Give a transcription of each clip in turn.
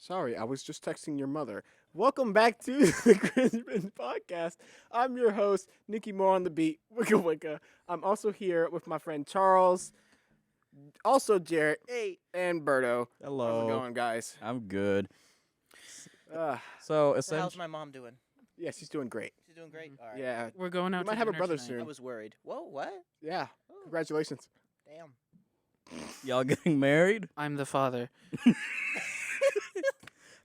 Sorry, I was just texting your mother. Welcome back to the Cringe Binge podcast. I'm your host, Nikki Moore on the beat, Wicca Wicca. I'm also here with my friend Charles, also Jarrett, and Berto. How's it Hello. going, guys? I'm good. Uh, So So how's essentially, my mom doing? yeah, she's doing great. She's doing great. All right. Yeah, We're going out you to might have a dinner brother tonight. soon. I was worried. Whoa, what? Yeah, Oh, congratulations. damn. y'all getting married? I'm the father.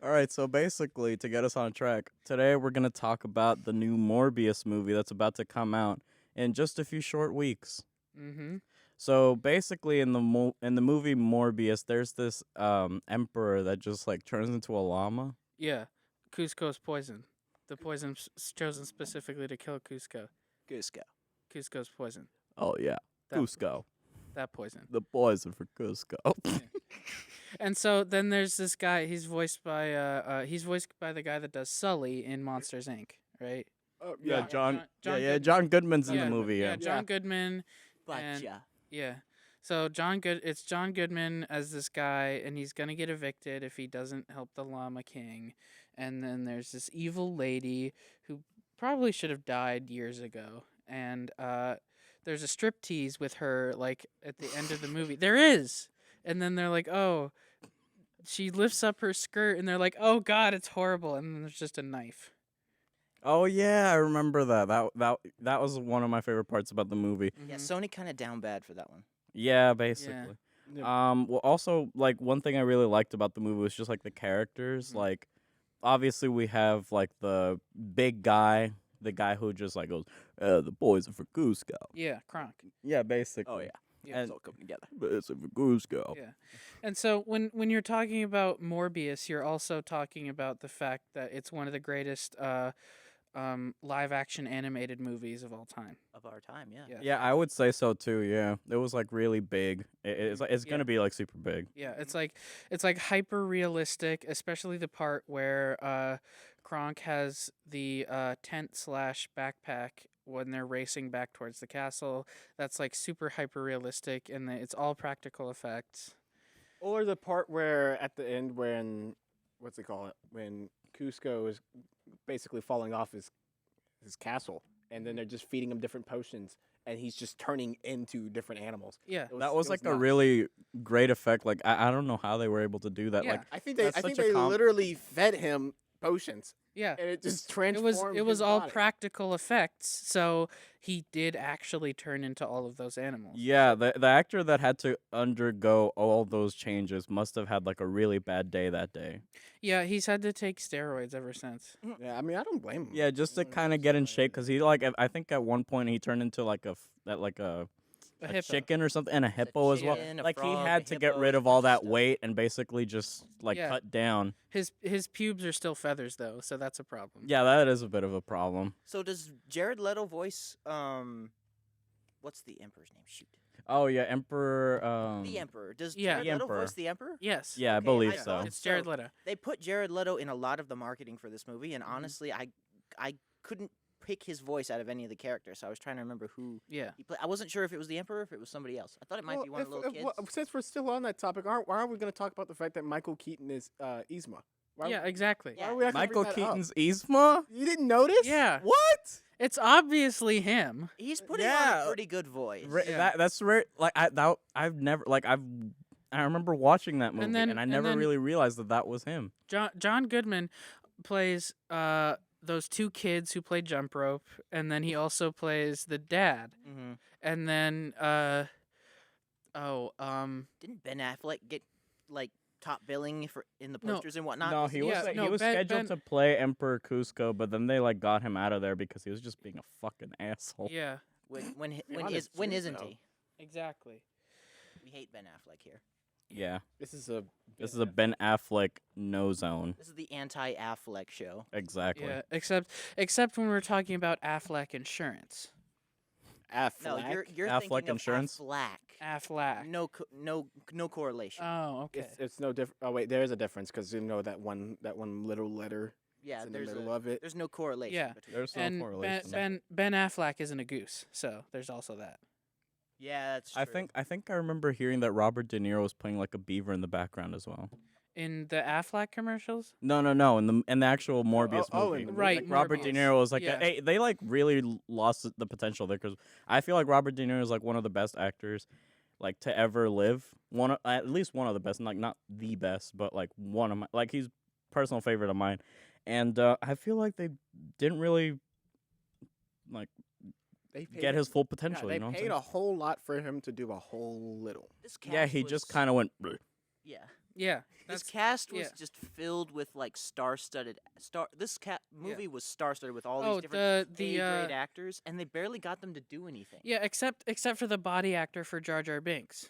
All right. So basically, to get us on track, today we're gonna talk about the new Morbius movie that's about to come out in just a few short weeks. Mm-hmm. So basically, in the movie Morbius, there's this emperor that just like turns into a llama. Yeah. Cusco's poison. The poison chosen specifically to kill Cusco. Cusco. Cusco's poison. Oh yeah, That, Cusco, That poison. the poison for Cusco. And so then there's this guy. He's voiced by the guy that does Sully in Monsters Inc. Right? Oh, yeah, yeah. John. John yeah, Good- John Goodman's in Yeah, the movie. Yeah. John Goodman. And- Gotcha. Yeah. So it's John Goodman as this guy, and he's gonna get evicted if he doesn't help the Llama King. And then there's this evil lady who probably should have died years ago. And there's a striptease with her, like at the end of the movie. There is, and then they're like, oh, she lifts up her skirt, and they're like, oh God, it's horrible. And then there's just a knife. Oh yeah, I remember that. That was one of my favorite parts about the movie. Yeah, Mhm. Sony kind of down bad for that one. Yeah, basically. Yeah. Well, also like one thing I really liked about the movie was just like the characters. Mhm. Like, obviously we have like the big guy, the guy who just like goes, "The boys are for Cusco." Yeah, Kronk. Yeah, basically. Oh, yeah. Yeah. And all coming together. boys are for Cusco. Yeah. And so when you're talking about Morbius, you're also talking about the fact that it's one of the greatest live action animated movies of all time. Of our time, yeah. Yeah. Yeah, I would say so too. Yeah, it was like really big. It's Yeah. gonna be like super big. Yeah, it's like hyper realistic, especially the part where Kronk has the tent slash backpack when they're racing back towards the castle. That's like super hyper realistic, and it's all practical effects. Or the part where at the end when what's it call it when Cusco is basically falling off his castle, and then they're just feeding him different potions, and he's just turning into different animals. Yeah. That was it like a nuts. really great effect. Like I don't know how they were able to do that. Yeah. Like I think That's I think such a they literally fed him potions, Yeah. and it just It transformed. was his all body. practical effects, so he did actually turn into all of those animals. yeah, the actor that had to undergo all those changes must have had like a really bad day that day. Yeah, he's had to take steroids ever since. Yeah, I mean, I don't blame him. Yeah, just to Mm, kind of get in shape, because he like I think at one point he turned into like a A hippo. chicken or something and a hippo as well. chicken, a Like he frog, had a to get hippo, rid a of all bunch of that stuff. weight and basically just like Yeah. cut down. His pubes are still feathers though, so that's a problem. Yeah, that is a bit of a problem. So does Jared Leto voice, what's the Emperor's name? Shoot. Oh yeah, Emperor. The Emperor. Does Yeah. Jared The Leto Emperor. voice the Emperor? Yes. Yeah, I Okay, believe I so. thought It's Jared so. Leto. They put Jared Leto in a lot of the marketing for this movie, and Mhm. honestly, I couldn't pick his voice out of any of the characters, so I was trying to remember who Yeah. he played. I wasn't sure if it was the Emperor or if it was somebody else. I thought it might be one of the little kids. Since we're still on that topic, why aren't we going to talk about the fact that Michael Keaton is Yzma? Why, Yeah, exactly. Yeah. Why are we not gonna bring Michael that up? Keaton's Yzma. You didn't notice? Yeah. What? It's obviously him. He's putting on Yeah. a pretty good voice. Yeah. That's rare. Like I've never like I remember watching that movie then- and I and never then- really realized that was him. John Goodman plays those two kids who play jump rope, and then he also plays the dad. Hmm. And then Didn't Ben Affleck get like top billing for in the No. posters and whatnot? No, he was Yeah, he no, was Ben- scheduled Ben- to play Emperor Cusco, but then they like got him out of there because he was just being a fucking asshole. yeah, when isn't though. he? exactly. We hate Ben Affleck here. Yeah. This is a This is a Ben Affleck no zone. This is the anti-Affleck show. Exactly. Yeah, except when we're talking about Affleck Insurance. Affleck. No, you're Affleck thinking Insurance? of Affleck. Affleck. No correlation. Oh, okay. It's no different. Oh wait, there is a difference because you know that one little letter yeah, is in the there's middle of it. there's no correlation. Yeah. Between There's no And correlation. Ben Affleck isn't a goose, so there's also that. Yeah, that's true. I think I remember hearing that Robert De Niro was playing like a beaver in the background as well. In the Affleck commercials? No, in the actual Morbius movie. in the Right, Like, Robert De Morbius. Niro was like, Yeah. hey, they like really lost the potential there because I feel like Robert De Niro is like one of the best actors like to ever live. At least one of the best, like not the best, but like one of my like he's personal favorite of mine, and I feel like they didn't really like They paid get him- his full yeah, potential. they You know what I'm paid saying? a whole lot for him to do a whole little. This Yeah, cast he was- just kind of went. "Bleh." Yeah. Yeah. This That's cast was yeah. just filled with like star-studded This movie was star-studded with all Oh, these different the A-grade actors, and they barely got them to do anything. yeah, except for the body actor for Jar Jar Binks.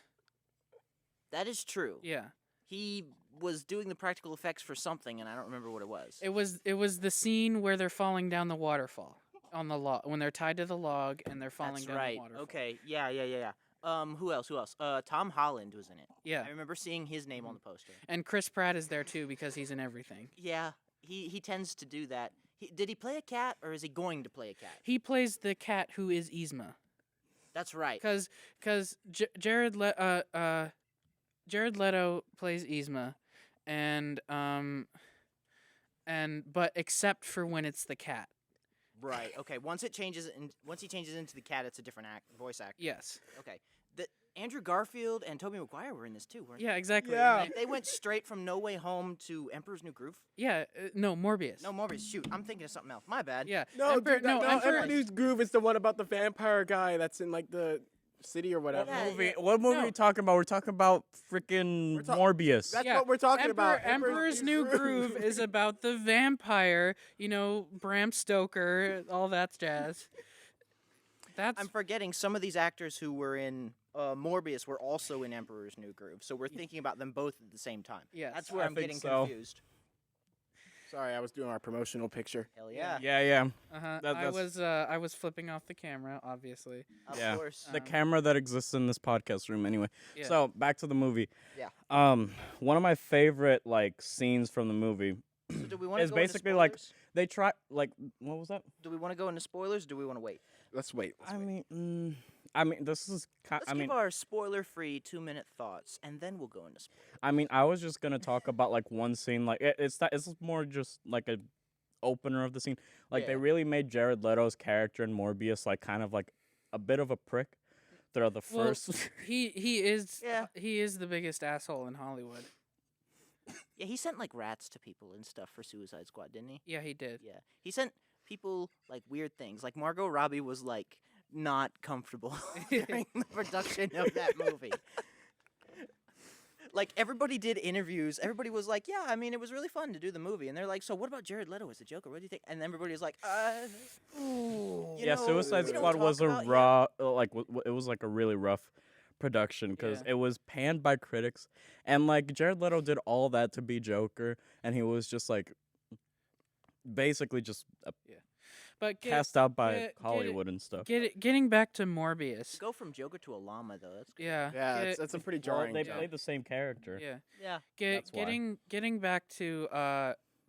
That is true. Yeah. He was doing the practical effects for something, and I don't remember what it was. It was the scene where they're falling down the waterfall on the log when they're tied to the log and they're falling That's down right. the waterfall. Okay. Yeah. Who else? Tom Holland was in it. Yeah. I remember seeing his name on the poster. And Chris Pratt is there too because he's in everything. Yeah, he tends to do that. Did he play a cat, or is he going to play a cat? He plays the cat who is Yzma. That's right. Cuz Jared Leto plays Yzma and but except for when it's the cat. Right. Okay. Once he changes into the cat, it's a different voice actor. Yes. Okay. Andrew Garfield and Tobey Maguire were in this too, weren't Yeah, exactly. Yeah. And they went straight from No Way Home to Emperor's New Groove. yeah, no, Morbius. No, Morbius. Shoot, I'm thinking of something else. My bad. Yeah. No, Emperor, dude, no, Emperor, Emperor's Groove is the one about the vampire guy that's in like the city or whatever. Yeah, What movie No. are you talking about? We're talking about freaking We're talk- Morbius. That's Yeah, what we're talking about. Emperor's New Groove is about the vampire, Bram Stoker, all that jazz. That's I'm forgetting some of these actors who were in Morbius were also in Emperor's New Groove, so we're thinking about them both at the same time. Yes, That's where I I'm think getting so. confused. Sorry, I was doing our promotional picture. Hell yeah. Yeah. uh-huh. that's- I was flipping off the camera, obviously. Of Yeah. course. The Um, camera that exists in this podcast room, anyway. Yeah. So back to the movie. Yeah. One of my favorite like scenes from the movie. So do we want to It's go into basically like- spoilers? They try like what was that? Do we want to go into spoilers, or do we want to wait? Let's wait. I mean, this is. Let's give our spoiler-free 2-minute thoughts, and then we'll go into spoilers. I mean, I was just gonna talk about like one scene. Like it's more just like a opener of the scene. Like they Yeah. really made Jared Leto's character in Morbius like kind of like a bit of a prick throughout the Well, first. he is Yeah. he is the biggest asshole in Hollywood. Yeah, he sent like rats to people and stuff for Suicide Squad, didn't he? Yeah, he did. Yeah, he sent people like weird things. Like Margot Robbie was like not comfortable during the production of that movie. Like everybody did interviews. Everybody was like, "Yeah, I mean, it was really fun to do the movie." And they're like, "So what about Jared Leto as the Joker? What do you think?" And everybody was like, you Yeah, know, Suicide we don't Squad was talk a about- yeah." raw, it was like a really rough production because Yeah. it was panned by critics, and like Jared Leto did all that to be Joker, and he was just like basically just But cast out by get it- Hollywood and stuff. getting back to Morbius. To go from Joker to a llama, though. That's good. Yeah. Yeah, get- that's a pretty Well, jarring. they jump. played the same character. yeah. Yeah. That's why. Getting back to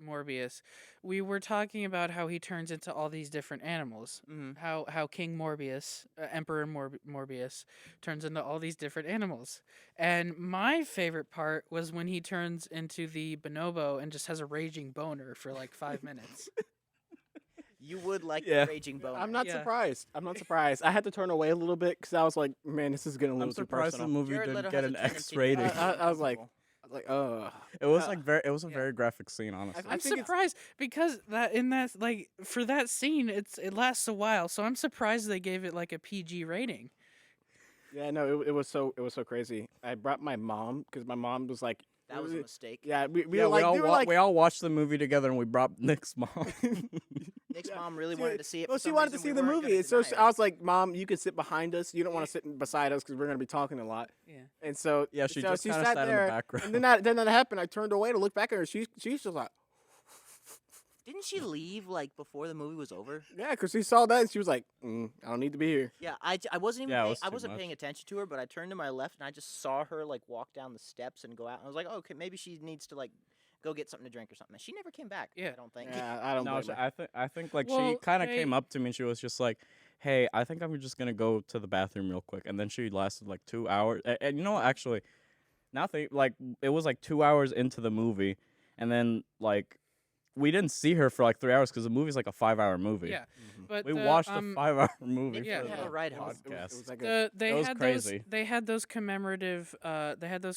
Morbius, we were talking about how he turns into all these different animals. Mm-hmm. How King Morbius, Emperor Morbius, turns into all these different animals. And my favorite part was when he turns into the bonobo and just has a raging boner for like 5 minutes. You would like Yeah. the raging boner. I'm not Yeah. surprised. I'm not surprised. I had to turn away a little bit because I was like, man, this is gonna I'm lose too surprised the personal. movie Jared didn't Leto get has an a tendency X to rating. be I was like, uncomfortable. It was uh, like very. It was a yeah. very graphic scene, honestly. I I'm think it's- surprised because for that scene it lasts a while, so I'm surprised they gave it like a PG rating. yeah, no, it was so crazy. I brought my mom because my mom was like, That was a mistake. yeah, we yeah, were like, we were like, we all watched the movie together, and we brought Nick's mom. Nick's Yeah. mom really She- wanted to see it. well, for she some wanted to reason see we the weren't gonna movie, so deny her. I was like, Mom, you can sit behind us. You don't want to sit beside us because we're gonna be talking a lot. Yeah. And so Yeah, she so just kinda sat sat in the there, background. And then that happened. I turned away to look back at her. She's just like, Didn't she leave like before the movie was over? yeah, because she saw that and she was like, I don't need to be here. Yeah, I wasn't even Yeah, it paying, was I too wasn't much. paying attention to her, but I turned to my left and I just saw her like walk down the steps and go out. And I was like, oh, okay, maybe she needs to like go get something to drink or something. And she never came back. Yeah. I don't think. Yeah, I don't No, blame her. I think like she Well, kind of they- came up to me and she was just like, "Hey, I think I'm just gonna go to the bathroom real quick," and then she lasted like 2 hours. And you know what? Actually, nothing. Like it was like 2 hours into the movie, and then like we didn't see her for like 3 hours because the movie's like a 5-hour movie. Yeah, but We watched a 5-hour They movie Yeah. for have the a ride It home. was, podcast. it was like a, they It was had crazy. those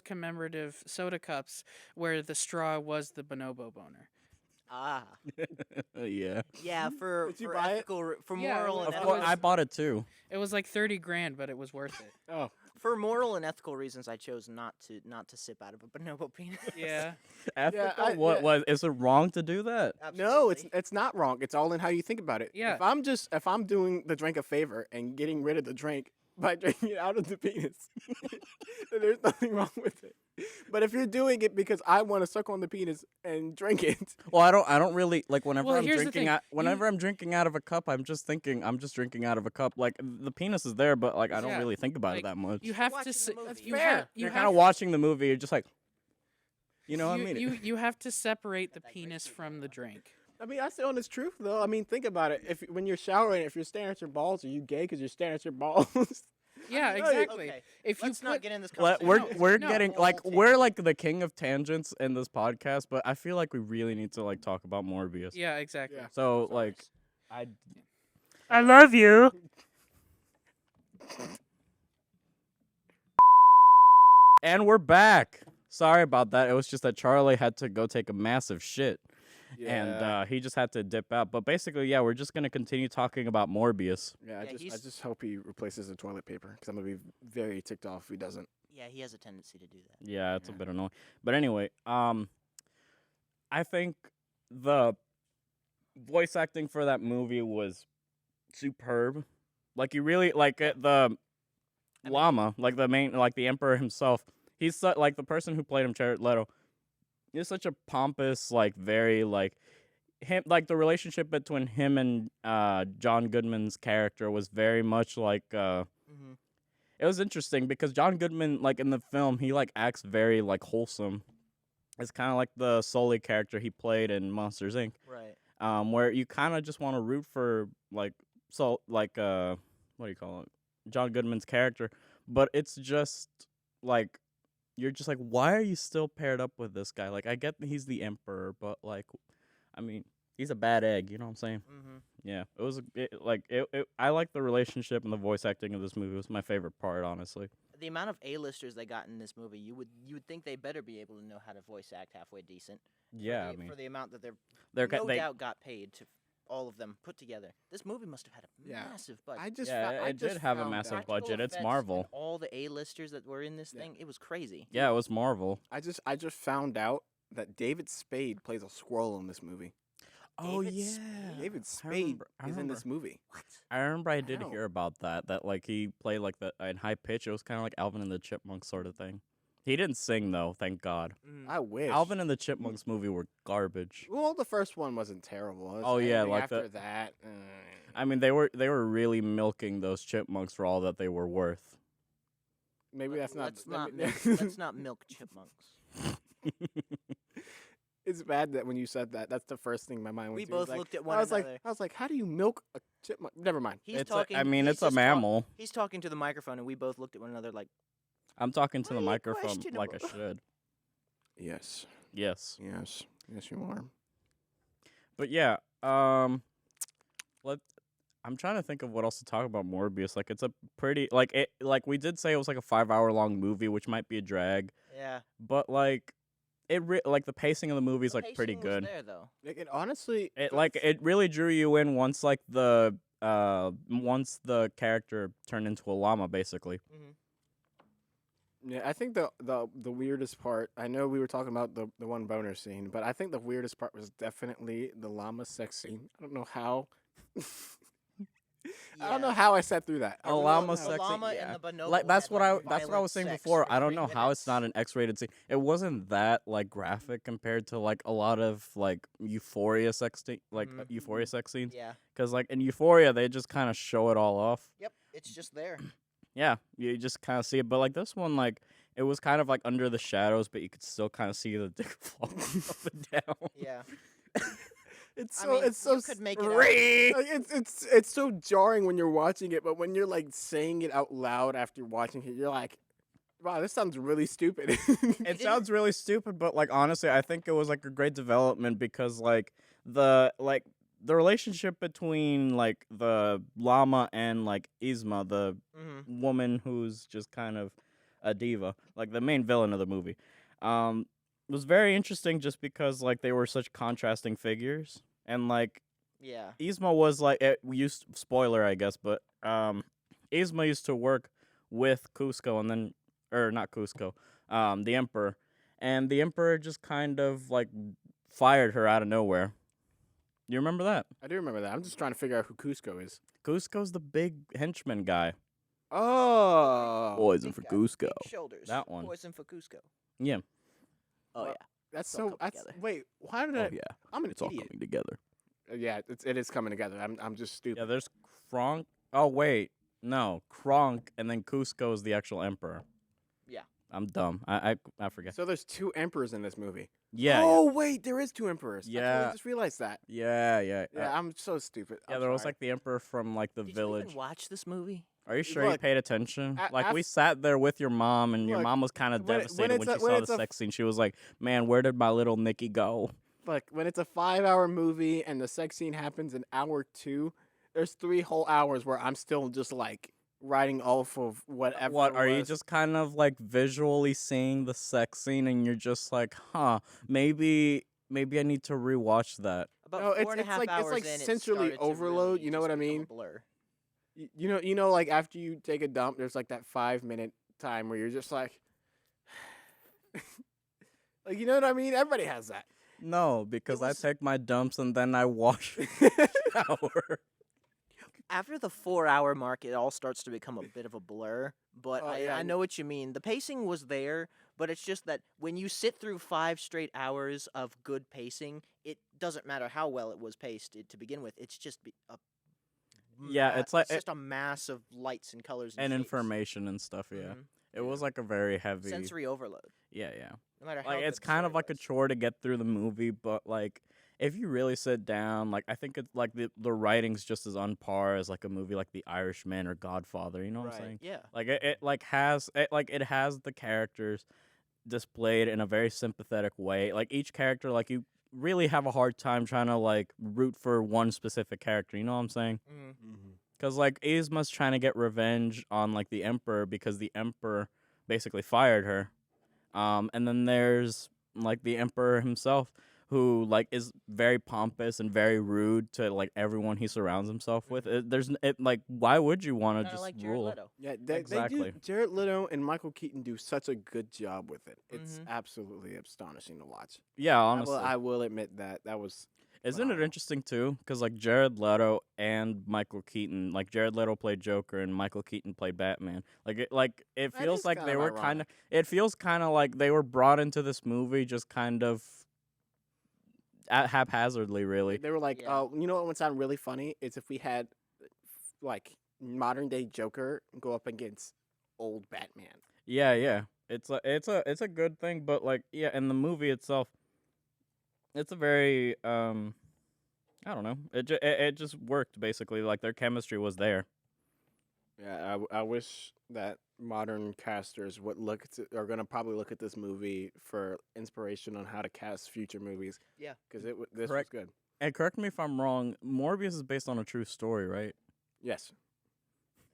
commemorative soda cups where the straw was the bonobo boner. Ah, Yeah, yeah. For Did you for buy it? ethical, for Yeah, it moral was- and of it course ethical, I bought it too. It was like $30,000, but it was worth it. oh, for moral and ethical reasons, I chose not to sip out of a bonobo penis. Yeah. Ethical? yeah. What is it wrong to do that? no, Absolutely. it's not wrong. It's all in how you think about it. Yeah. If I'm doing the drink a favor and getting rid of the drink by drinking it out of the penis, then there's nothing wrong with it. But if you're doing it because I want to suck on the penis and drink it, Well, I don't really like whenever Well, I'm here's the drinking thing. out whenever I'm drinking out of a cup. I'm just thinking I'm just drinking out of a cup. Like the penis is there, but like I don't Yeah, really think about like, it that much. You have watching to. the movie. That's You fair. have. You You're have kind of watching the movie. You're just like, I you, mean it. you have to separate the penis from the drink. I mean, I say on this truth though. I mean, think about it. If when you're showering, if you're staring at your balls, are you gay because you're staring at your balls? Yeah, mean, exactly. Okay, If you let's not put, get in this Let- conversation. we're No, getting whole like tangent. we're like the king of tangents in this podcast, but I feel like we really need to like talk about Morbius. yeah, exactly. Yeah. So like I love you. and we're back. Sorry about that. It was just that Charlie had to go take a massive shit. And he just had to dip out. But basically, yeah, we're just gonna continue talking about Morbius. yeah, I he's- just hope he replaces the toilet paper because I'm gonna be very ticked off if he doesn't. Yeah, he has a tendency to do that. Yeah, it's a Yeah. bit annoying. But anyway, I think the voice acting for that movie was superb. Like you really like the llama, like the main, like the emperor himself. He's like the person who played him, Jared Leto. He's such a pompous, like very like him. Like the relationship between him and John Goodman's character was very much like. Mm-hmm. It was interesting because John Goodman, like in the film, he like acts very like wholesome. It's kind of like the Sully character he played in Monsters Inc. Right. Where you kind of just want to root for what do you call it, John Goodman's character, but it's just like you're just like, why are you still paired up with this guy? Like I get that he's the emperor, but like, I mean, he's a bad egg. You know what I'm saying? Mm-hmm. Yeah, it was I like the relationship and the voice acting of this movie. It was my favorite part, honestly. The amount of A-listers they got in this movie, you would think they better be able to know how to voice act halfway decent. Yeah, for I the, mean, for the amount that they're no they doubt got paid to all of them put together. This movie must have had a Yeah. massive budget. I just Yeah, I it just did have a found massive out- budget. Practical It's effects Marvel. and all the A-listers that were in this Yeah. thing, it was crazy. Yeah, it was Marvel. I just found out that David Spade plays a squirrel in this movie. Oh David yeah, Spade? David I Spade remember- I is in remember. this movie. What? I remember I did Wow. hear about that. That like he played like the in high pitch. It was kind of like Alvin and the Chipmunks sort of thing. He didn't sing though, thank God. I wish. Alvin and the Chipmunks movie were garbage. Well, the first one wasn't terrible. It was Oh, yeah, anything like after the- that. I mean, they were really milking those chipmunks for all that they were worth. Maybe that's not. Let's not maybe- milk, let's not milk chipmunks. It's bad that when you said that, that's the first thing my mind went We to. It was both like- looked at one I was another. like, how do you milk a chipmunk? Never mind. He's It's talking. I mean, he's it's a just mammal. He's talking to the microphone, and we both looked at one another like, I'm talking to the Why microphone like I questionable? should. Yes, Yes. yes, you are. But yeah, I'm trying to think of what else to talk about Morbius. Like it's a pretty like we did say it was like a 5-hour long movie, which might be a drag, yeah. but like like the pacing of the movie is The like pretty pacing was good. there though. Like, it honestly, It really drew you in once like once the character turned into a llama basically. yeah, I think the weirdest part. I know we were talking about the one boner scene, but I think the weirdest part was definitely the llama sex scene. I don't know how. I don't know how I sat through that. I A really llama don't The know. sex- llama yeah. and the bonobo Like that's had, what like, that's what I was saying violent sex before. for I don't 3 know how it's not minutes. an X-rated scene. It wasn't that like graphic compared to like a lot of like Euphoria sex Mhm. Euphoria sex scenes. Yeah. Because like in Euphoria, they just kind of show it all off. Yep. It's just there. Yeah, you just kind of see it. But like this one, like it was kind of like under the shadows, but you could still kind of see the dick falling up and down. Yeah. It's I so mean, it's so you could make it out. like, it's so jarring when you're watching it, but when you're like saying it out loud after watching it, you're like, Wow, this sounds really stupid. It sounds really stupid, but like honestly, I think it was like a great development because the relationship between like the llama and like Yzma, the Mm-hmm. woman who's just kind of a diva, like the main villain of the movie, um, was very interesting just because like they were such contrasting figures, and like Yeah. Yzma was like we used spoiler I guess, but Yzma used to work with Cusco and then or not Cusco, the Emperor, and the Emperor just kind of like fired her out of nowhere. You remember that? I do remember that. I'm just trying to figure out who Cusco is. Cusco's the big henchman guy. Oh, Poison Big for guy, Cusco. Big shoulders. That one. Poison for Cusco. Yeah. Oh Well, yeah. that's It's all so. come That's, together. wait, why did I? yeah. I'm an It's all idiot. coming together. Yeah, it is coming together. I'm just stupid. Yeah, there's Kronk. Oh wait, no, Kronk, and then Cusco is the actual emperor. Yeah. I'm dumb. I forget. So there's two emperors in this movie. Yeah. Oh wait, there is two emperors. I Yeah. totally just realized that. Yeah. Yeah. Yeah, I'm so stupid. yeah. I'm There was sorry. like the emperor from like the Did you village. even watch this movie? Are you sure you Look, paid attention? Like we af- sat there with your mom, and your Look, mom was kind of when devastated when it's a- she when saw it's the a- sex scene. She was like, "Man, where did my little Nikki go?" Look, when it's a 5-hour movie and the sex scene happens in hour 2, there's 3 whole hours where I'm still just like writing off of whatever. What it are you was. just kind of like visually seeing the sex scene, and you're just like, "Huh, maybe I need to rewatch that." About No, it's- 4.5 it's hours like in, it sensory started to overload, really you know just what I become a mean? blur. You know, like after you take a dump, there's like that 5-minute time where you're just like, like you know what I mean? Everybody has that. No, because was- I take my dumps and then I wash shower. After the 4-hour mark, it all starts to become a bit of a blur. But Oh, yeah. I know what you mean. The pacing was there, but it's just that when you sit through 5 straight hours of good pacing, it doesn't matter how well it was paced to begin with. It's just Yeah, it's like just a mass of lights and colors and shapes. information and stuff. Yeah, Mhm. it was like a very heavy. Sensory overload. Yeah, yeah. No matter how Like good it's the kind of story like a was. chore to get through the movie, but like if you really sit down, like I think it's like the writing's just as on par as like a movie like The Irishman or Godfather. You know what I'm Right, saying? yeah. Like it has the characters displayed in a very sympathetic way. Like each character, like you really have a hard time trying to like root for one specific character. You know what I'm saying? Mhm. Because like Yzma's trying to get revenge on like the Emperor because the Emperor basically fired her. And then there's like the Emperor himself, who like is very pompous and very rude to like everyone he surrounds himself with. Like why would you want to Kinda just like Jared rule? Leto. Yeah, they Exactly. do. Jared Leto and Michael Keaton do such a good job with it. It's Mhm. absolutely astonishing to watch. Yeah, honestly. I will admit that was. Isn't it phenomenal. interesting too? Because like Jared Leto and Michael Keaton, like Jared Leto played Joker and Michael Keaton played Batman. It That feels is like kind they of were kind of. ironic. It feels kind of like they were brought into this movie just kind of haphazardly, really. They were like, Yeah. oh, you know what would sound really funny is if we had like modern day Joker go up against old Batman. Yeah, yeah. It's a good thing, but like yeah, in the movie itself, it's a very I don't know. It just worked basically. Like their chemistry was there. Yeah, I wish that modern casters are gonna probably look at this movie for inspiration on how to cast future movies. Yeah. because this Correct. was good. And correct me if I'm wrong. Morbius is based on a true story, right? Yes.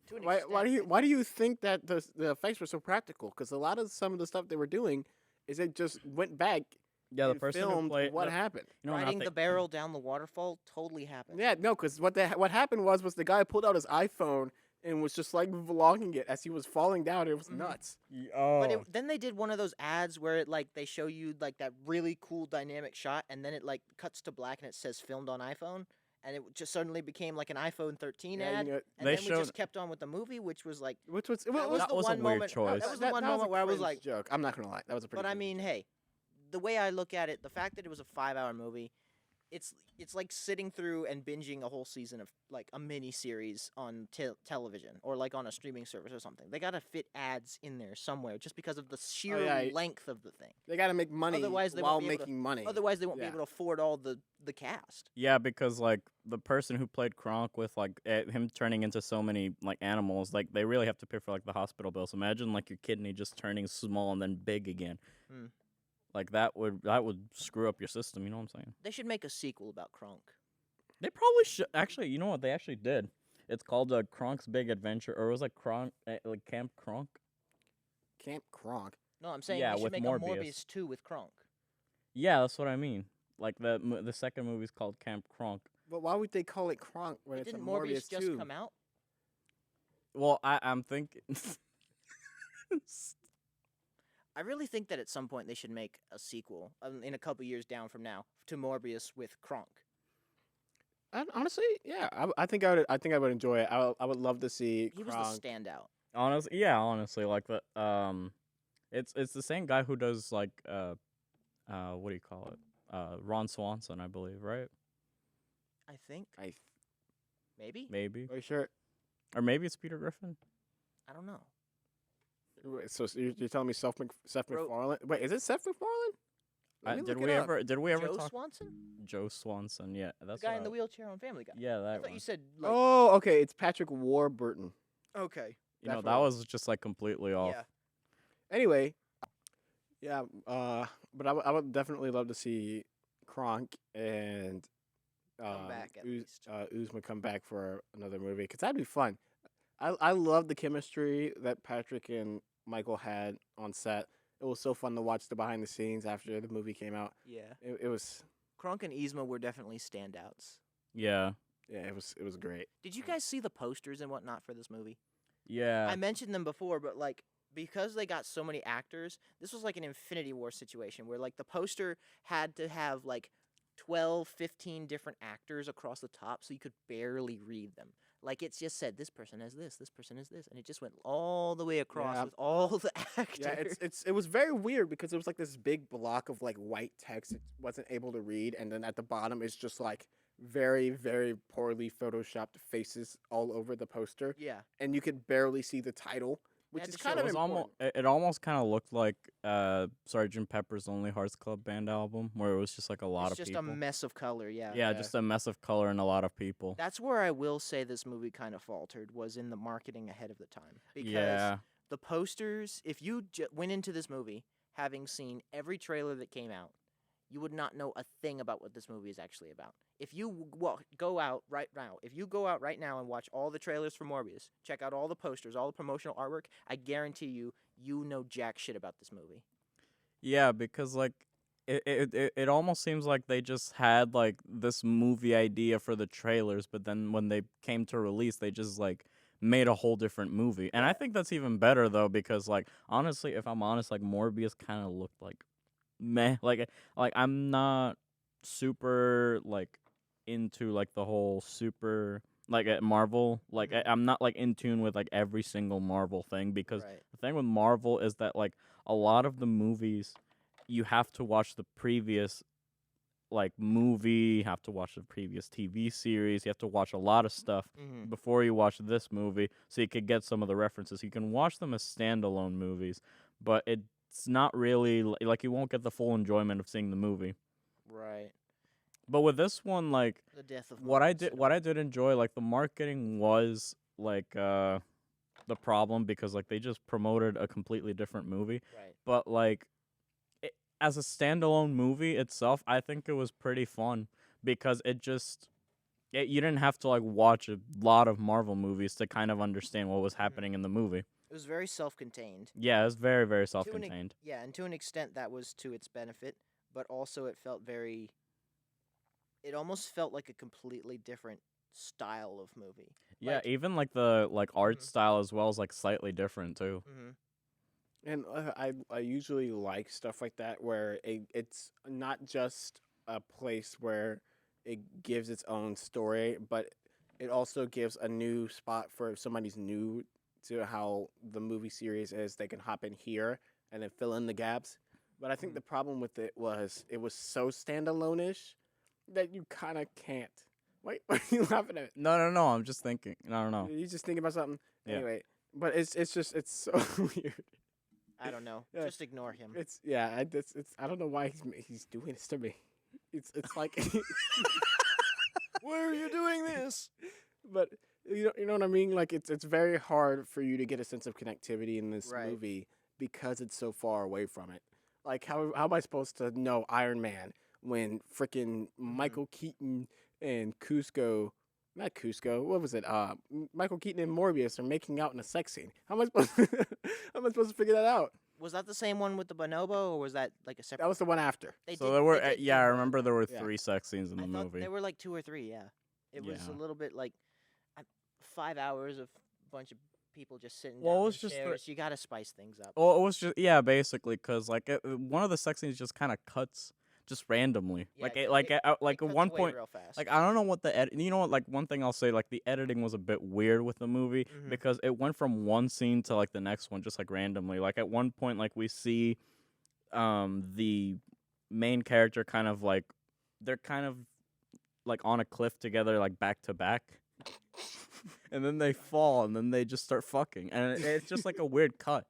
To an Why do you think that the effects were so practical? Because a lot of some of the stuff they were doing is it just went back Yeah, the and person who filmed played what happened. You know, riding the barrel down the waterfall totally happened. Yeah, no, because what happened was the guy pulled out his iPhone and was just like vlogging it as he was falling down. It was Mhm. nuts. But then they did one of those ads where it like they show you like that really cool dynamic shot, and then it like cuts to black and it says filmed on iPhone, and it just suddenly became like an iPhone 13 Yeah, ad. you know, And They then we showed- just kept on with the movie, which was like, which was that was That the was a one weird moment. choice. That was the one a moment where I was cringe like, joke. I'm not gonna lie, that was a pretty. but I cringe mean, joke. hey, the way I look at it, the fact that it was a 5-hour movie, it's like sitting through and binging a whole season of like a mini series on television or like on a streaming service or something. They gotta fit ads in there somewhere just because of the sheer yeah. length of the thing. They got to make money Otherwise, they while won't be able to- making money. Otherwise, they won't be Yeah. able to afford all the cast. Yeah, because like the person who played Kronk with like him turning into so many like animals, like they really have to pay for like the hospital bills. Imagine like your kidney just turning small and then big again. Hmm. Like that would screw up your system. You know what I'm saying? They should make a sequel about Kronk. They probably should. Actually, you know what? They actually did. It's called Kronk's Big Adventure, or it was like Kronk, like Camp Kronk. Camp Kronk. No, I'm saying Yeah, they should with make Morbius. a Morbius 2 with Kronk. Yeah, that's what I mean. Like the second movie's called Camp Kronk. But why would they call it Kronk when it's Didn't a Morbius Morbius just 2? come out? Well, I'm thinking. I really think that at some point they should make a sequel in a couple years down from now to Morbius with Kronk. Honestly, yeah, I think I would enjoy it. I would love to see He was Kronk. the standout. Honestly, like the it's the same guy who does like what do you call it? Ron Swanson, I believe, right? I think maybe. Maybe, Are you sure? or maybe it's Peter Griffin. I don't know. Wait, so you're telling me Seth Bro- MacFarlane? Wait, is it Seth MacFarlane? Let me Did look we it up. ever Joe talk Swanson, Joe Swanson? Yeah, the that's guy what in the wheelchair on Family Guy. Yeah, I that thought one. you said like. Oh, okay, it's Patrick Warburton. Okay. You know, that's that what it was just like completely off. Yeah. Anyway, yeah, but I would definitely love to see Kronk and Come back at least. Uzma come back for another movie because that'd be fun. I love the chemistry that Patrick and Michael had on set. It was so fun to watch the behind the scenes after the movie came out. Yeah. It was Kronk and Yzma were definitely standouts. Yeah, it was great. Did you guys see the posters and whatnot for this movie? yeah. I mentioned them before, but like because they got so many actors, this was like an Infinity War situation where like the poster had to have like 12, 15 different actors across the top so you could barely read them. Like it just said this person has this person is this, and it just went all the way across Yeah. with all the actors. Yeah, it was very weird because it was like this big block of like white text it wasn't able to read, and then at the bottom it's just like very very poorly photoshopped faces all over the poster, Yeah. and you could barely see the title, which had is to kind show of It was important. it almost kind of looked like Sgt. Pepper's Lonely Hearts Club Band album, where it was just like a lot It's of just people. a mess of color, yeah. Yeah, Yeah. just a mess of color and a lot of people. That's where I will say this movie kind of faltered was in the marketing ahead of the time. Because Yeah, the posters, if you went into this movie having seen every trailer that came out, you would not know a thing about what this movie is actually about. If you go out right now and watch all the trailers for Morbius, check out all the posters, all the promotional artwork, I guarantee you know jack shit about this movie. yeah, because like it almost seems like they just had like this movie idea for the trailers, but then when they came to release, they just like made a whole different movie. And I think that's even better though, because like honestly, if I'm honest, like Morbius kind of looked like meh. Like I'm not super like into like the whole super like at Marvel. Like I'm not like in tune with like every single Marvel thing, because Right. the thing with Marvel is that like a lot of the movies you have to watch the previous like movie, you have to watch the previous TV series, you have to watch a lot of stuff Mm-hmm. before you watch this movie so you could get some of the references. You can watch them as standalone movies, but it's not really like you won't get the full enjoyment of seeing the movie. Right. But with this one, like The death of what I Morbius did cinema. what I did enjoy, like the marketing was like the problem, because like they just promoted a completely different movie. Right. But like as a standalone movie itself, I think it was pretty fun, because you didn't have to like watch a lot of Marvel movies to kind of understand what was happening in the movie. It was very self-contained. Yeah, it was very, very To an ex- self-contained. Yeah, and to an extent that was to its benefit, but also it almost felt like a completely different style of movie. Yeah, Like- even like the like art Mhm. style as well is like slightly different too. Mm-hmm. And I usually like stuff like that where it's not just a place where it gives its own story, but it also gives a new spot for if somebody's new to how the movie series is. They can hop in here and then fill in the gaps. But I think the problem with it was so standalone-ish that you kind of can't. Wait, what are you laughing at? No. I'm just thinking. No. You just thinking about something. Yeah. Anyway, but it's just it's so weird. I don't know. Yeah. Just ignore him. It's I don't know why he's doing this to me. It's like Why are you doing this? but you know what I mean? Like it's very hard for you to get a sense of connectivity in this Right. movie because it's so far away from it. Like how am I supposed to know Iron Man when freaking Michael Keaton and not Cusco, what was it? Michael Keaton and Morbius are making out in a sex scene. How am I supposed how am I supposed to figure that out? Was that the same one with the bonobo, or was that like a separate? That was the one after. So there were, they did yeah, I do remember one. there were Yeah. 3 sex scenes in I the thought movie. there were like 2 or 3. Yeah, it was a Yeah. little bit like 5 hours of a bunch of people just sitting Well, it down was in just the- chairs. You gotta spice things up. Well, it was just basically because like one of the sex scenes just kind of cuts just randomly. Yeah, Like it- like it- at It cuts one away point, real fast. like I don't know what the edit. You know what? Like one thing I'll say, like the editing was a bit weird with the movie Mhm. because it went from one scene to like the next one just like randomly. Like at one point, like we see, the main character kind of like they're kind of like on a cliff together, like back to back. And then they fall, and then they just start fucking, and it's just like a weird cut.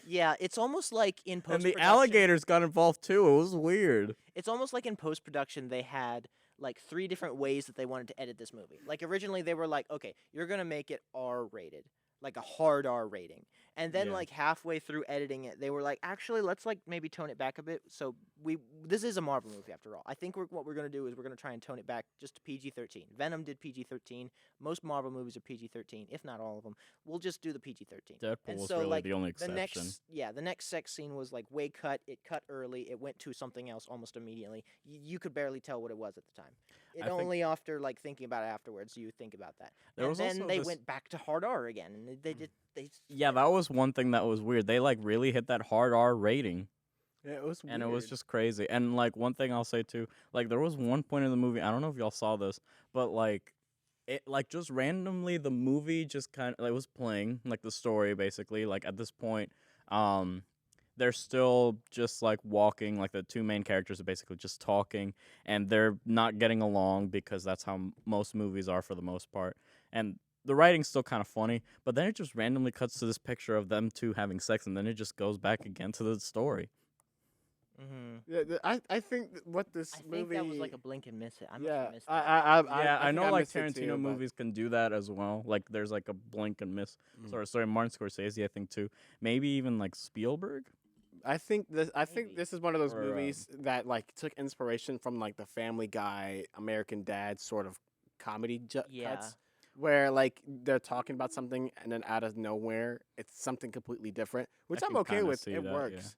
Yeah, it's almost like in post. And the alligators got involved too. It was weird. It's almost like in post production they had like 3 different ways that they wanted to edit this movie. Like originally they were like, okay, you're gonna make it R rated, like a hard R rating. And then Yeah. like halfway through editing it, they were like, actually, let's like maybe tone it back a bit. So this is a Marvel movie after all. I think what we're gonna do is we're gonna try and tone it back just to PG-13. Venom did PG-13. Most Marvel movies are PG-13, if not all of them. We'll just do the PG-13. Deadpool And was so, really like, the only The exception. the next sex scene was like way cut. It cut early. It went to something else almost immediately. You could barely tell what it was at the time. I think- Only after like thinking about it afterwards you think about that. There and was then also they this- went back to hard R again, and they Yeah, that was one thing that was weird. They like really hit that hard R rating, Yeah, it was and it was weird. just crazy. And like one thing I'll say too, like there was one point in the movie, I don't know if y'all saw this, but like it like just randomly the movie just kind of like was playing like the story basically. Like at this point, they're still just like walking, like the 2 main characters are basically just talking, and they're not getting along because that's how most movies are for the most part. And the writing's still kind of funny, but then it just randomly cuts to this picture of them 2 having sex, and then it just goes back again to the story. Mm-hmm. Yeah, I think what this I think movie. that was like a blink and miss it. I must yeah, have missed that. Yeah, I think know like missed it Tarantino too, but- movies can do that as well. Like there's like a blink and miss. Mm. Sorry, Martin Scorsese I think too. Maybe even like Spielberg. I think Maybe. this is one of those Or, movies that like took inspiration from like the Family Guy, American Dad sort of comedy Yeah. cuts, where like they're talking about something and then out of nowhere it's something completely different, which I I'm can okay kinda with. see It that, yeah. works.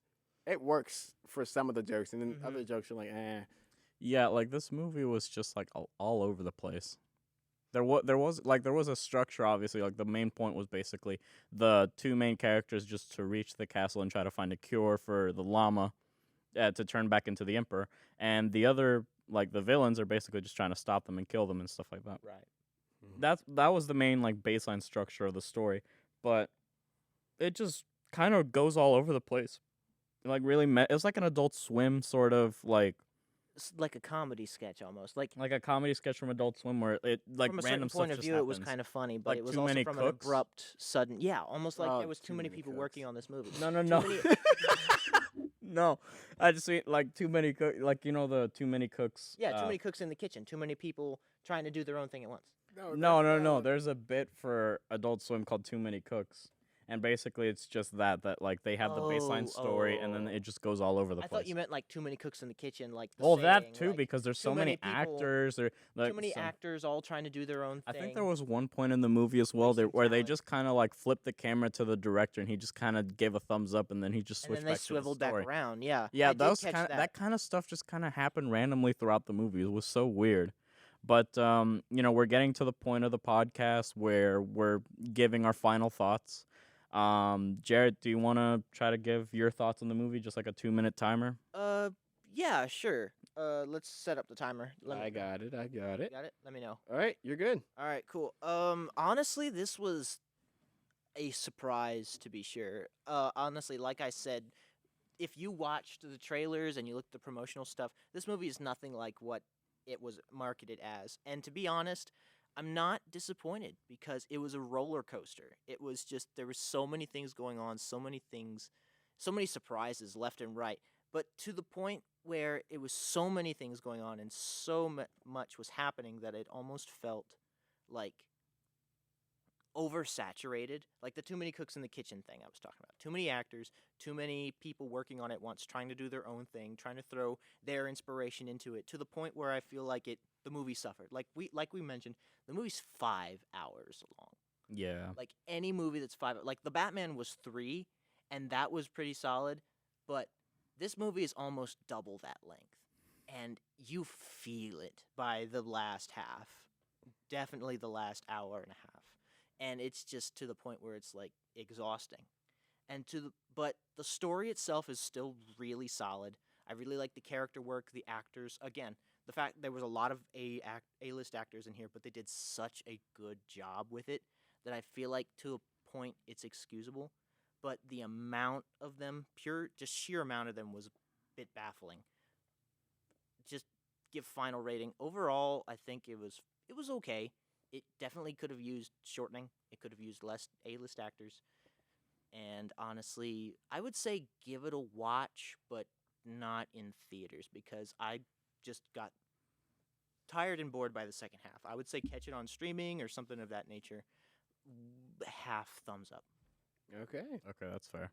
It works for some of the jokes, and then Mhm. other jokes are like, eh. Yeah, like this movie was just like all over the place. There was a structure obviously. Like the main point was basically the 2 main characters just to reach the castle and try to find a cure for the llama, to turn back into the emperor, and the other like the villains are basically just trying to stop them and kill them and stuff like that. Right. That was the main like baseline structure of the story, but it just kind of goes all over the place. Like really, it was like an Adult Swim sort of like It's like a comedy sketch almost. Like a comedy sketch from Adult Swim where it like from a random certain point stuff of just view, it was happens. kind of funny, but Like it was Too also Many from Cooks? an abrupt, sudden. Yeah, almost like Oh, there was Too too many Many people Cooks. working on this movie. No, no, Too no. many- No, I just mean like Too Many Cooks, like you know the Too Many Cooks. Yeah, too many cooks in the kitchen. Too many people trying to do their own thing at once. No. There's a bit for Adult Swim called Too Many Cooks, and basically it's just that like they have the baseline story, and then Oh. it just goes all over the I place. thought you meant like too many cooks in the kitchen, like the Well, that saying, too, like, because there's too so many many people- actors. Or like, too many some- actors all trying to do their own I thing. think there was one point in the movie as well Wasting where they talent. just kind of like flipped the camera to the director, and he just kind of gave a thumbs up, and then he just and switched then they back to the swiveled back story. around. Yeah, Yeah, I that did was catch kind of that. that kind of stuff just kind of happened randomly throughout the movie. It was so weird. But you know, we're getting to the point of the podcast where we're giving our final thoughts. Jared, do you want to try to give your thoughts on the movie, just like a 2-minute timer? Yeah, sure. Let's set up the timer. I got it. You got it? Let me know. All right, you're good. All right, cool. Honestly, this was a surprise to be sure. Honestly, like I said, if you watched the trailers and you looked at the promotional stuff, this movie is nothing like what it was marketed as. And to be honest, I'm not disappointed because it was a roller coaster. It was just there were so many things going on, so many things, so many surprises left and right. But to the point where it was so many things going on and so much was happening that it almost felt like oversaturated, like the too many cooks in the kitchen thing I was talking about. Too many actors, too many people working on it once, trying to do their own thing, trying to throw their inspiration into it, to the point where I feel like the movie suffered. Like we mentioned, the movie's 5 hours long. Yeah. Like any movie that's like the Batman was 3, and that was pretty solid, but this movie is almost double that length, and you feel it by the last half. Definitely the last hour and a half. And it's just to the point where it's like exhausting. But the story itself is still really solid. I really like the character work, the actors. Again, the fact there was a lot of A-list actors in here, but they did such a good job with it that I feel like to a point it's excusable. But the amount of them, just sheer amount of them, was a bit baffling. Just give final rating. Overall, I think it was okay. It definitely could have used shortening. It could have used less A-list actors. And honestly, I would say give it a watch, but not in theaters, because I just got tired and bored by the second half. I would say catch it on streaming or something of that nature. Half thumbs up. Okay. Okay, that's fair.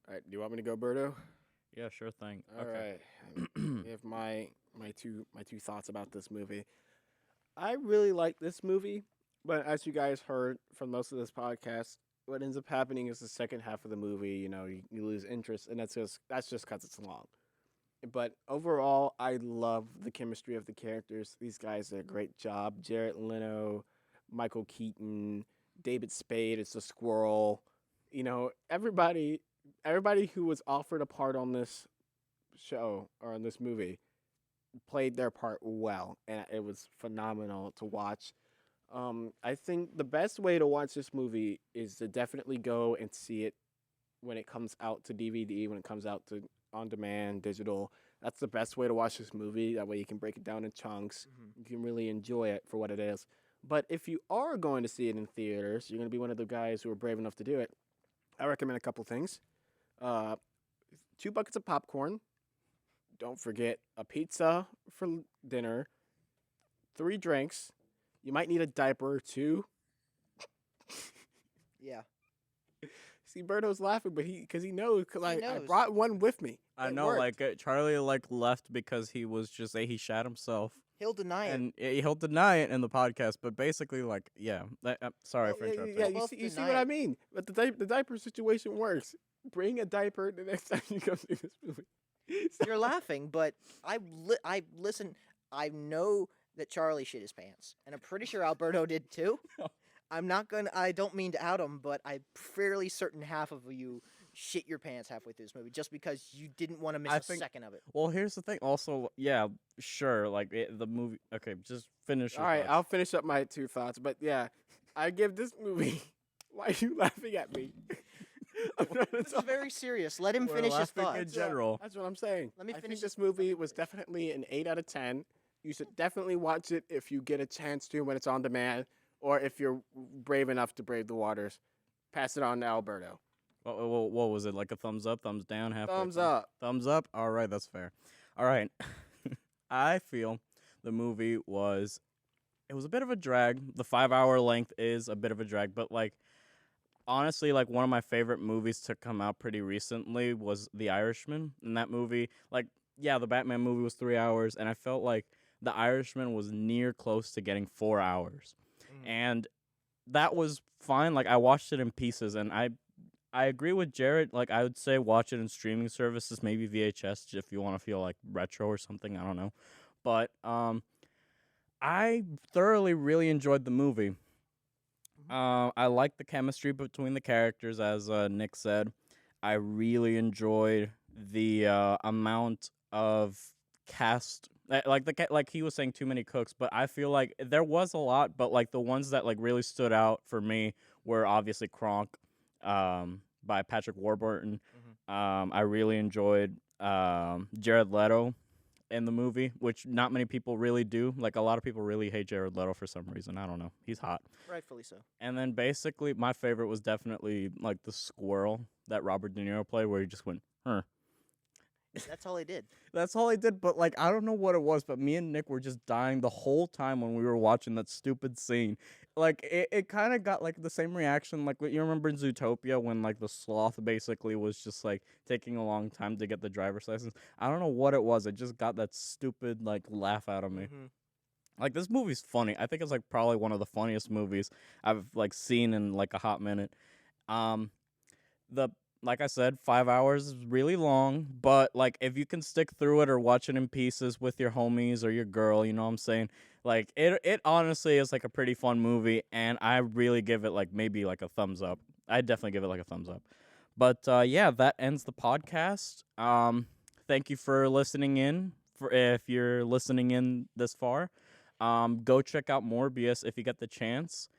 All right. Do you want me to go, Berto? Yeah, sure thing. All Okay. right. Give my two thoughts about this movie. I really like this movie, but as you guys heard from most of this podcast, what ends up happening is the second half of the movie, you lose interest, and that's just because it's long. But overall, I love the chemistry of the characters. These guys did a great job. Jared Leto, Michael Keaton, David Spade is the squirrel. Everybody who was offered a part on this show or on this movie played their part well, and it was phenomenal to watch. I think the best way to watch this movie is to definitely go and see it when it comes out to DVD, when it comes out to on demand, digital. That's the best way to watch this movie. That way you can break it down in chunks. Mm-hmm. You can really enjoy it for what it is. But if you are going to see it in theaters, you're going to be one of the guys who are brave enough to do it. I recommend a couple things. 2 buckets of popcorn. Don't forget a pizza for dinner. 3 drinks. You might need a diaper or 2. Yeah. See, Berto's laughing, but because he knows, because I knows. brought one with me. I It know, worked. Charlie left because he was just he shat himself, He'll deny it. and he'll deny it in the podcast. But basically, yeah. Sorry for Yeah, interrupting. yeah, We'll you see deny what I it. mean? But the diaper situation works. Bring a diaper the next time you come see this movie. You're laughing, but I listen. I know that Charlie shit his pants, and I'm pretty sure Alberto did too. I don't mean to out him, but I'm fairly certain half of you shit your pants halfway through this movie just because you didn't want to miss I a think- second of it. Well, here's the thing. Also, yeah, sure. The movie. Okay, just finish. All right, I'll finish up my 2 thoughts. But yeah, I give this movie. Why are you laughing at me? I'm trying to This is talk. very serious. Let him We're finish his laughing in thoughts. general. That's what I'm saying. Let me I finish think this movie was definitely an 8 out of 10. You should definitely watch it if you get a chance to when it's on demand, or if you're brave enough to brave the waters. Pass it on to Alberto. What was it? Like a thumbs up, thumbs down, halfway? Thumbs up. Thumbs up. All right, that's fair. All right. I feel the movie was a bit of a drag. The 5-hour length is a bit of a drag, but honestly, one of my favorite movies to come out pretty recently was The Irishman. And that movie, the Batman movie was 3 hours, and I felt like The Irishman was near close to getting 4 hours. Mhm. And that was fine. I watched it in pieces, and I agree with Jared. I would say watch it in streaming services, maybe VHS if you want to feel retro or something. I don't know. But I thoroughly really enjoyed the movie. I like the chemistry between the characters, as Nick said. I really enjoyed the amount of cast. Like he was saying, too many cooks, but I feel like there was a lot. But the ones that really stood out for me were obviously Kronk, by Patrick Warburton. Mhm. I really enjoyed Jared Leto in the movie, which not many people really do. Like a lot of people really hate Jared Leto for some reason. I don't know. He's hot. Rightfully so. And then basically my favorite was definitely like the squirrel that Robert De Niro played, where he just went, huh. That's all he did. That's all he did, but like I don't know what it was, but me and Nick were just dying the whole time when we were watching that stupid scene. Like it kind of got like the same reaction like what you remember in Zootopia when like the sloth basically was just like taking a long time to get the driver's license. I don't know what it was. It just got that stupid like laugh out of me. Mhm. Like this movie's funny. I think it's like probably one of the funniest movies I've like seen in like a hot minute. The like I said, 5 hours is really long, but like if you can stick through it or watch it in pieces with your homies or your girl, you know what I'm saying? Like it honestly is like a pretty fun movie, and I really give it like maybe like a thumbs up. I definitely give it like a thumbs up. But yeah, that ends the podcast. Thank you for listening in. For if you're listening in this far, go check out Morbius if you get the chance.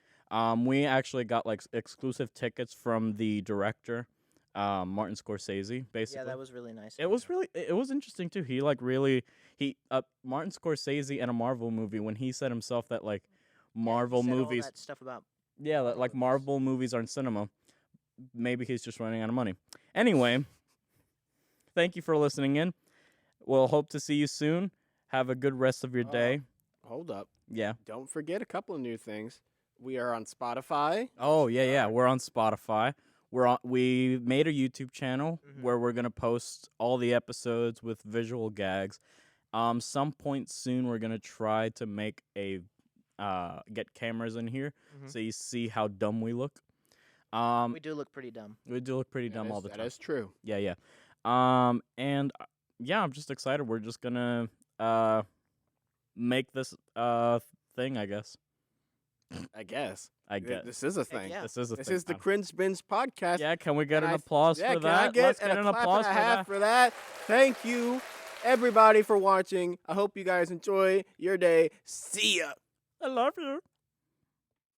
We actually got like exclusive tickets from the director, Martin Scorsese. Basically, Yeah, that was really nice. it was really it was interesting too. He like really Martin Scorsese in a Marvel movie when he said himself that like Marvel he said movies all that stuff about yeah, Marvel like movies. Marvel movies aren't cinema. Maybe he's just running out of money. Anyway, thank you for listening in. We'll hope to see you soon. Have a good rest of your day. Hold up. Yeah. Don't forget a couple of new things. We are on Spotify. Oh yeah. We're on Spotify. We made a YouTube channel Mhm. where we're gonna post all the episodes with visual gags. Some point soon we're gonna try to make a get cameras in here Mhm. so you see how dumb we look. We do look pretty dumb. We do look pretty dumb all the time. That is true. Yeah. And yeah, I'm just excited. We're just gonna make this thing, I guess. I guess. I guess This is a thing. yeah. this is a This thing. is the Cringe Binge podcast. Yeah, can we get And an I- applause yeah, for can that? I get Let's an get an applause applause and a half for for that? Thank you, everybody, for watching. I hope you guys enjoy your day. See ya. that. I love you.